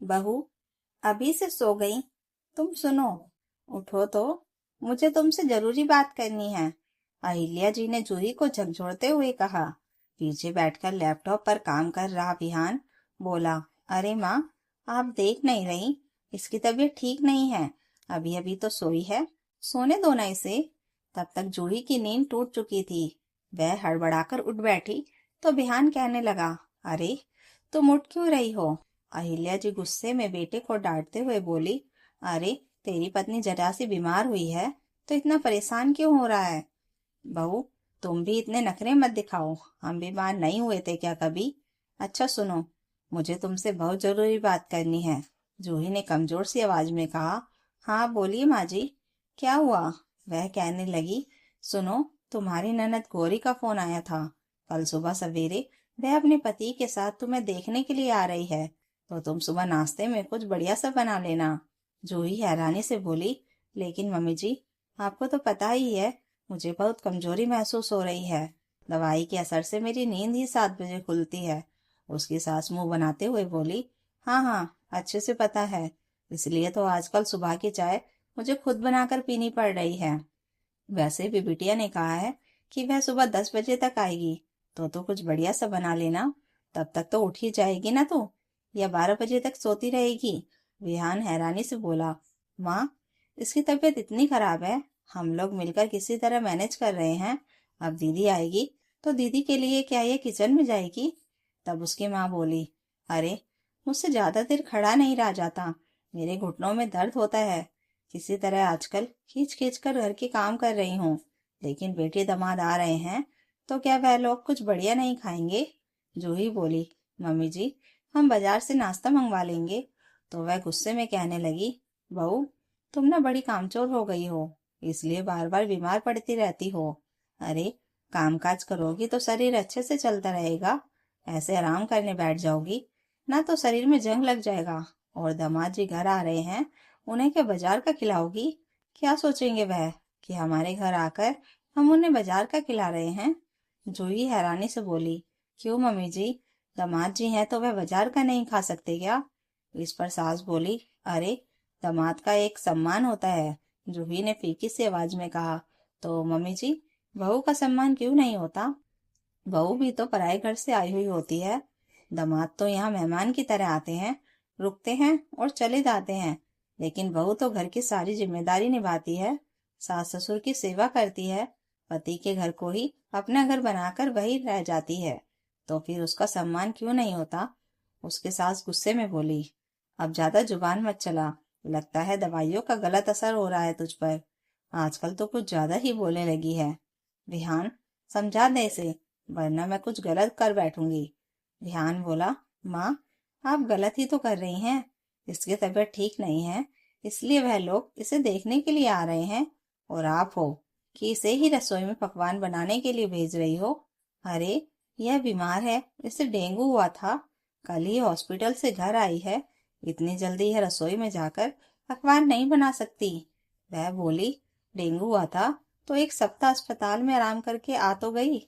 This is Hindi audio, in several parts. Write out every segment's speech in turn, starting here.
बहू अभी से सो गई? तुम सुनो, उठो तो, मुझे तुमसे जरूरी बात करनी है। अहिल्या जी ने जूही को झकझोरते हुए कहा। पीछे बैठकर लैपटॉप पर काम कर रहा विहान बोला, अरे माँ, आप देख नहीं रही? इसकी तबीयत ठीक नहीं है। अभी अभी तो सोई है, सोने दो ना इसे। तब तक जूही की नींद टूट चुकी थी। वह हड़बड़ाकर उठ बैठी तो विहान कहने लगा, अरे तुम उठ क्यों रही हो? अहिल्या जी गुस्से में बेटे को डांटते हुए बोली, अरे तेरी पत्नी जरा सी बीमार हुई है तो इतना परेशान क्यों हो रहा है? बहू, तुम भी इतने नखरे मत दिखाओ। हम बीमार नहीं हुए थे क्या कभी? अच्छा सुनो, मुझे तुमसे बहुत जरूरी बात करनी है। जूही ने कमजोर सी आवाज में कहा। हाँ बोलिए माँ जी, क्या हुआ? वह कहने लगी, सुनो, तुम्हारी ननद गौरी का फोन आया था। कल सुबह सवेरे वह अपने पति के साथ तुम्हें देखने के लिए आ रही है, तो तुम सुबह नाश्ते में कुछ बढ़िया सा बना लेना। जूही हैरानी से बोली, लेकिन मम्मी जी, आपको तो पता ही है मुझे बहुत कमजोरी महसूस हो रही है। दवाई के असर से मेरी नींद ही 7 बजे खुलती है। उसकी सास मुंह बनाते हुए बोली, हाँ हाँ, अच्छे से पता है। इसलिए तो आजकल सुबह की चाय मुझे खुद बनाकर पीनी पड़ रही है। वैसे भी बिटिया ने कहा है कि वह सुबह 10 बजे तक आएगी, तो कुछ बढ़िया सा बना लेना। तब तक तो उठ ही जाएगी ना तू, या 12 बजे तक सोती रहेगी? विहान हैरानी से बोला, माँ, इसकी तबीयत इतनी खराब है, हम लोग मिलकर किसी तरह मैनेज कर रहे हैं। अब दीदी आएगी तो दीदी के लिए क्या ये किचन में जाएगी? तब उसकी माँ बोली, अरे मुझसे ज्यादा देर खड़ा नहीं रहा जाता, मेरे घुटनों में दर्द होता है। किसी तरह आजकल खींच खींच कर घर के काम कर रही हूँ, लेकिन बेटे दामाद आ रहे हैं तो क्या वह लोग कुछ बढ़िया नहीं खाएंगे? जूही बोली, मम्मी जी, हम बाजार से नाश्ता मंगवा लेंगे। तो वह गुस्से में कहने लगी, बहू, तुम ना बड़ी कामचोर हो गई हो, इसलिए बार बार बीमार पड़ती रहती हो। अरे कामकाज करोगी तो शरीर अच्छे से चलता रहेगा। ऐसे आराम करने बैठ जाओगी ना तो शरीर में जंग लग जाएगा। और दामाद जी घर आ रहे हैं, उन्हें क्या बाजार का खिलाओगी? क्या सोचेंगे वह कि हमारे घर आकर हम उन्हें बाजार का खिला रहे हैं? जूही हैरानी से बोली, क्यों मम्मी जी, दामाद जी हैं तो वह बाजार का नहीं खा सकते क्या? इस पर सास बोली, अरे दामाद का एक सम्मान होता है। जूही ने फीकी सी आवाज में कहा, तो मम्मी जी, बहू का सम्मान क्यों नहीं होता? बहू भी तो पराये घर से आई हुई होती है। दामाद तो यहाँ मेहमान की तरह आते हैं, रुकते हैं और चले जाते हैं, लेकिन बहू तो घर की सारी जिम्मेदारी निभाती है, सास ससुर की सेवा करती है, पति के घर को ही अपना घर बनाकर वही रह जाती है, तो फिर उसका सम्मान क्यों नहीं होता? उसके सास गुस्से में बोली, अब ज्यादा जुबान मत चला, लगता है दवाइयों का गलत असर हो रहा है तुझ पर। आजकल तो कुछ ज्यादा ही बोलने लगी है। विहान, समझा दे इसे, वरना मैं कुछ गलत कर बैठूंगी। ध्यान बोला, माँ, आप गलत ही तो कर रही हैं। इसकी तबीयत ठीक नहीं है, इसलिए वह लोग इसे देखने के लिए आ रहे हैं, और आप हो कि इसे ही रसोई में पकवान बनाने के लिए भेज रही हो। अरे यह बीमार है, इसे डेंगू हुआ था, कल ही हॉस्पिटल से घर आई है, इतनी जल्दी यह रसोई में जाकर पकवान नहीं बना सकती। वह बोली, डेंगू हुआ था तो 1 सप्ताह अस्पताल में आराम करके आ तो गई,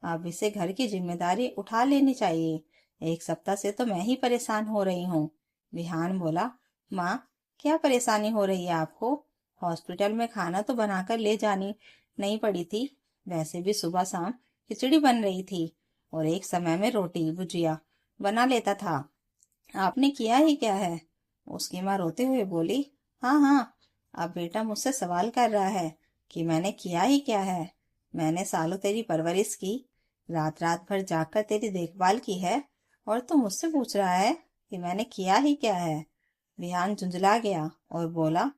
अब इसे घर की जिम्मेदारी उठा लेनी चाहिए। 1 सप्ताह से तो मैं ही परेशान हो रही हूँ। विहान बोला, माँ, क्या परेशानी हो रही है आपको? हॉस्पिटल में खाना तो बनाकर ले जानी नहीं पड़ी थी। वैसे भी सुबह शाम खिचड़ी बन रही थी, और एक समय में रोटी भुजिया बना लेता था। आपने किया ही क्या है? उसकी माँ रोते हुए बोली, हाँ हाँ, अब बेटा मुझसे सवाल कर रहा है कि मैंने किया ही क्या है। मैंने सालों तेरी परवरिश की, रात रात भर जागकर तेरी देखभाल की है, और तू मुझसे पूछ रहा है कि मैंने किया ही क्या है? विहान झुंझला गया और बोला,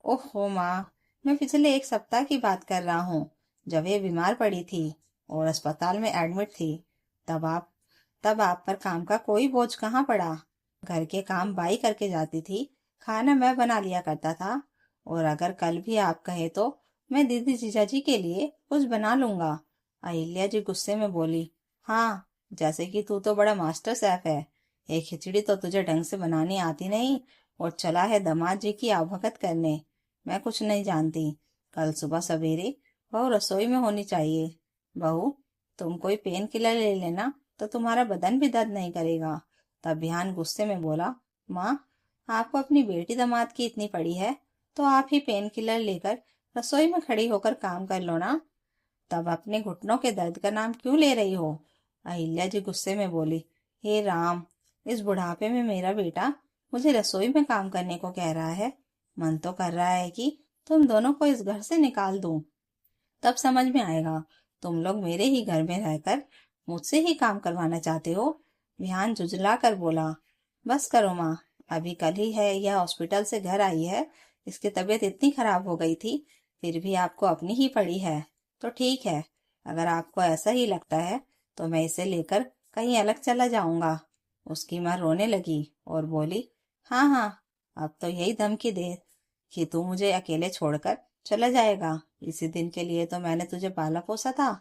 ओहो माँ, मैं पिछले 1 सप्ताह की बात कर रहा हूँ, जब ये बीमार पड़ी थी और अस्पताल में एडमिट थी। तब आप तब आप पर काम का कोई बोझ कहाँ पड़ा। घर के काम बाई करके जाती थी, खाना मैं बना लिया करता था, और अगर कल भी आप कहे तो मैं दीदी जीजाजी के लिए कुछ बना लूंगा। अहिल्या जी गुस्से में बोली, हाँ, जैसे कि तू तो बड़ा मास्टर शेफ है। एक खिचड़ी तो तुझे ढंग से बनानी आती नहीं, और चला है दामाद जी की आवभगत करने। मैं कुछ नहीं जानती। कल सुबह सवेरे बहू रसोई में होनी चाहिए। बहू, तुम कोई पेन किलर ले लेना तो तुम्हारा बदन भी दर्द नहीं करेगा। तब बिहान गुस्से में बोला, माँ, आपको अपनी बेटी दामाद की इतनी पड़ी है तो आप ही पेन किलर लेकर रसोई में खड़ी होकर काम कर लो ना। तब अपने घुटनों के दर्द का नाम क्यों ले रही हो? अहिल्या जी गुस्से में बोली। हे राम, इस बुढ़ापे में मेरा बेटा मुझे रसोई में काम करने को कह रहा है। मन तो कर रहा है कि तुम दोनों को इस घर से निकाल दूं। तब समझ में आएगा तुम लोग मेरे ही घर में रहकर मुझसे ही काम करवाना चाहते हो। विहान झुंझला कर बोला। बस करो माँ, अभी कल ही है यह हॉस्पिटल से घर आई है। इसकी तबीयत इतनी खराब हो गई थी, फिर भी आपको अपनी ही पड़ी है तो ठीक है। अगर आपको ऐसा ही लगता है तो मैं इसे लेकर कहीं अलग चला जाऊंगा। उसकी माँ रोने लगी और बोली, हाँ हाँ, अब तो यही धमकी दे कि तू मुझे अकेले छोड़कर चला जाएगा। इसी दिन के लिए तो मैंने तुझे पाला पोसा था,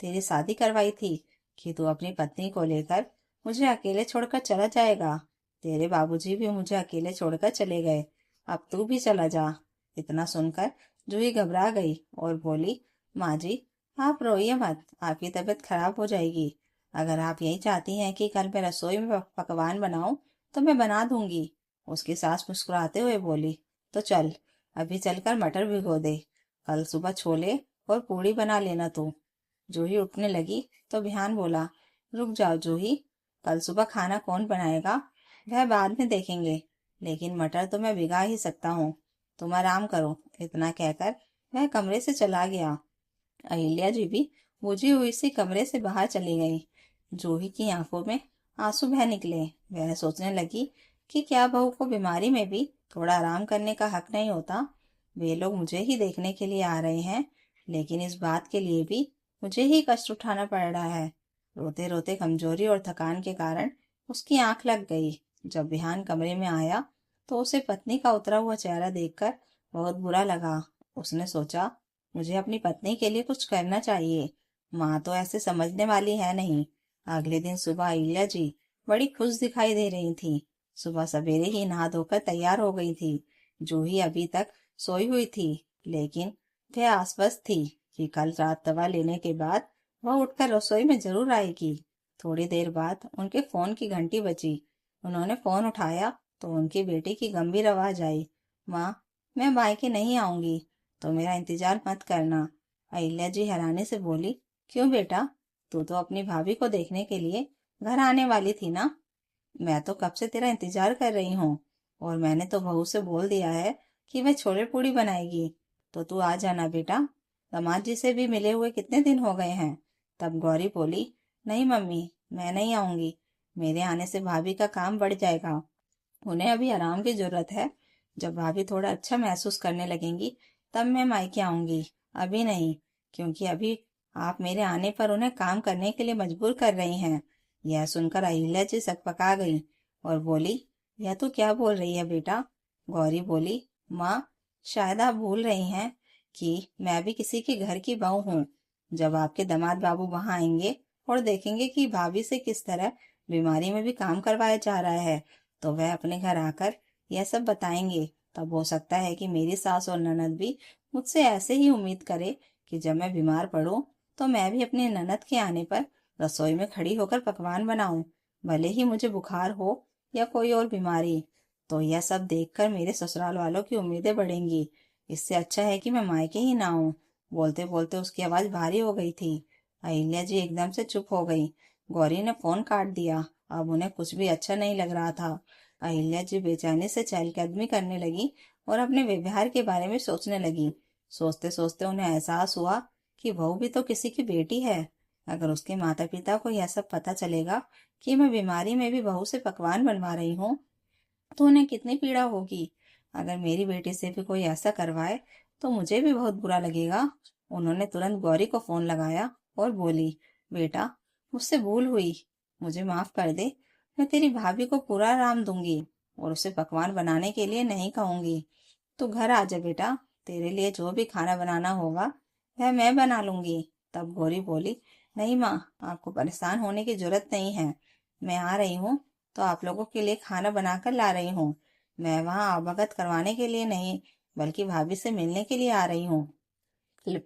तेरी शादी करवाई थी कि तू अपनी पत्नी को लेकर मुझे अकेले छोड़कर चला जाएगा। तेरे बाबूजी भी मुझे अकेले छोड़कर चले गए, अब तू भी चला जा। इतना सुनकर जूही घबरा गई और बोली, माँ जी, आप रोइए मत, आपकी तबीयत खराब हो जाएगी। अगर आप यही चाहती हैं कि कल मैं रसोई में पकवान बनाऊं तो मैं बना दूंगी। उसकी सास मुस्कुराते हुए बोली, तो चल, अभी चलकर मटर भिगो दे, कल सुबह छोले और पूड़ी बना लेना तू। जूही उठने लगी तो बिहान बोला, रुक जाओ जूही, कल सुबह खाना कौन बनाएगा वह बाद में देखेंगे, लेकिन मटर तो मैं भिगा ही सकता हूँ। तुम आराम करो। इतना कहकर वह कमरे से चला गया। अहिल्या जी भी बुझी हुई सी कमरे से बाहर चली गई। जूही की आंखों में आंसू बह निकले। वह सोचने लगी कि क्या बहू को बीमारी में भी थोड़ा आराम करने का हक नहीं होता? वे लोग मुझे ही देखने के लिए आ रहे हैं, लेकिन इस बात के लिए भी मुझे ही कष्ट उठाना पड़ रहा है। रोते रोते कमजोरी और थकान के कारण उसकी आंख लग गई। जब बिहान कमरे में आया तो उसे पत्नी का उतरा हुआ चेहरा देखकर बहुत बुरा लगा। उसने सोचा, मुझे अपनी पत्नी के लिए कुछ करना चाहिए। माँ तो ऐसे समझने वाली है नहीं। अगले दिन सुबह अहिल्या जी बड़ी खुश दिखाई दे रही थी। सुबह सवेरे ही नहा धोकर तैयार हो गई थी। जूही अभी तक सोई हुई थी, लेकिन वह आश्वस्त थी कि कल रात दवा लेने के बाद वह उठकर रसोई में जरूर आएगी। थोड़ी देर बाद उनके फोन की घंटी बजी। उन्होंने फोन उठाया तो उनकी बेटी की गंभीर आवाज आई, माँ, मैं मायके नहीं आऊंगी तो मेरा इंतजार मत करना। अहिल्या जी हैरानी से बोली, क्यों बेटा, तू तो अपनी भाभी को देखने के लिए घर आने वाली थी ना? मैं तो कब से तेरा इंतजार कर रही हूँ, और मैंने तो बहू से बोल दिया है कि वह छोले पूड़ी बनाएगी, तो तू आ जाना बेटा। दामाद जी से भी मिले हुए कितने दिन हो गए हैं। तब गौरी बोली, नहीं मम्मी, मैं नहीं आऊंगी। मेरे आने से भाभी का काम बढ़ जाएगा। उन्हें अभी आराम की जरूरत है। जब भाभी थोड़ा अच्छा महसूस करने लगेंगी तब मैं मायके आऊंगी, अभी नहीं, क्योंकि अभी आप मेरे आने पर उन्हें काम करने के लिए मजबूर कर रही हैं। यह सुनकर अहिल्या जी सकपका गई और बोली, यह तू क्या बोल रही है बेटा? गौरी बोली, माँ, शायद आप भूल रही हैं कि मैं भी किसी के घर की बहू हूँ। जब आपके दामाद बाबू वहां आएंगे और देखेंगे कि भाभी से किस तरह बीमारी में भी काम करवाया जा रहा है, तो वह अपने घर आकर यह सब बताएंगे। तब हो सकता है कि मेरी सास और ननद भी मुझसे ऐसे ही उम्मीद करे कि जब मैं बीमार पड़ूं तो मैं भी अपने ननद के आने पर रसोई में खड़ी होकर पकवान बनाऊं, भले ही मुझे बुखार हो या कोई और बीमारी। तो यह सब देखकर मेरे ससुराल वालों की उम्मीदें बढ़ेंगी। इससे अच्छा है कि मैं मायके ही ना आऊं। बोलते बोलते उसकी आवाज भारी हो गई थी। अहिल्या जी एकदम से चुप हो गई। गौरी ने फोन काट दिया। अब उन्हें कुछ भी अच्छा नहीं लग रहा था। अहिल्या जी बेचैनी से चहलकदमी करने लगी और अपने व्यवहार के बारे में सोचने लगी। सोचते सोचते उन्हें एहसास हुआ कि बहू भी तो किसी की बेटी है। अगर उसके माता पिता को यह सब पता चलेगा कि मैं बीमारी में भी बहू से पकवान बनवा रही हूँ तो उन्हें कितनी पीड़ा होगी। अगर मेरी बेटी से भी कोई ऐसा करवाए तो मुझे भी बहुत बुरा लगेगा। उन्होंने तुरंत गौरी को फोन लगाया और बोली, बेटा, मुझसे भूल हुई, मुझे माफ कर दे। मैं तेरी भाभी को पूरा आराम दूंगी और उसे पकवान बनाने के लिए नहीं कहूंगी। तू घर आ जा बेटा, तेरे लिए जो भी खाना बनाना होगा वह मैं बना लूंगी। तब गौरी बोली, नहीं माँ, आपको परेशान होने की जरूरत नहीं है। मैं आ रही हूँ तो आप लोगों के लिए खाना बनाकर ला रही हूँ। मैं वहाँ अवगत करवाने के लिए नहीं, बल्कि भाभी से मिलने के लिए आ रही हूँ।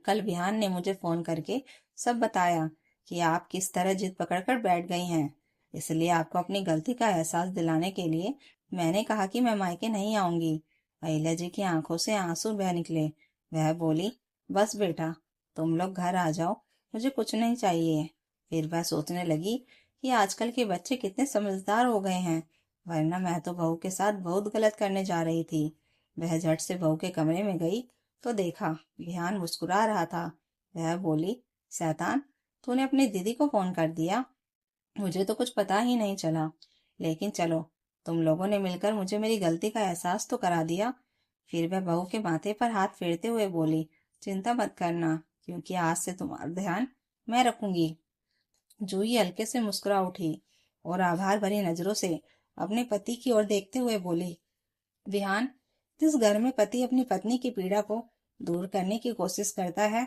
कल विहान ने मुझे फोन करके सब बताया कि आप किस तरह जिद पकड़कर बैठ गई हैं। इसलिए आपको अपनी गलती का एहसास दिलाने के लिए मैंने कहा कि मैं मायके नहीं आऊंगी। अहिल्या जी की आंखों से आंसू बह निकले। वह बोली, बस बेटा, तुम लोग घर आ जाओ, मुझे कुछ नहीं चाहिए। फिर वह सोचने लगी कि आजकल के बच्चे कितने समझदार हो गए हैं, वरना मैं तो बहू के साथ बहुत गलत करने जा रही थी। वह झट से बहू के कमरे में गई तो देखा विहान मुस्कुरा रहा था। वह बोली, शैतान, तूने अपनी दीदी को फोन कर दिया? मुझे तो कुछ पता ही नहीं चला, लेकिन चलो, तुम लोगों ने मिलकर मुझे मेरी गलती का एहसास तो करा दिया। फिर वह बहू के माथे पर हाथ फेरते हुए बोली, चिंता मत करना, क्योंकि आज से तुम्हारा ध्यान मैं रखूंगी। जूही हल्के से मुस्कुरा उठी और आभार भरी नजरों से अपने पति की ओर देखते हुए बोली, विहान, जिस घर में पति अपनी पत्नी की पीड़ा को दूर करने की कोशिश करता है,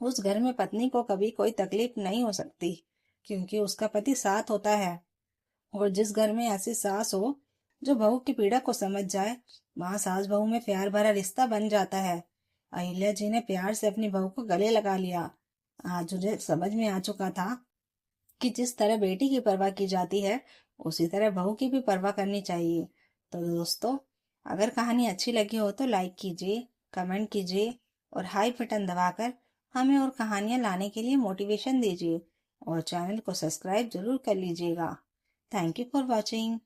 उस घर में पत्नी को कभी कोई तकलीफ नहीं हो सकती, क्योंकि उसका पति साथ होता है। और जिस घर में ऐसी सास हो जो बहू की पीड़ा को समझ जाए, वहां सास बहू में प्यार भरा रिश्ता बन जाता है। अहिल्या जी ने प्यार से अपनी बहू को गले लगा लिया। आज उन्हें समझ में आ चुका था कि जिस तरह बेटी की परवाह की जाती है, उसी तरह बहू की भी परवाह करनी चाहिए। तो दोस्तों, अगर कहानी अच्छी लगी हो तो लाइक कीजिए, कमेंट कीजिए और हाई बटन दबाकर हमें और कहानियां लाने के लिए मोटिवेशन दीजिए, और चैनल को सब्सक्राइब जरूर कर लीजिएगा। Thank you for watching.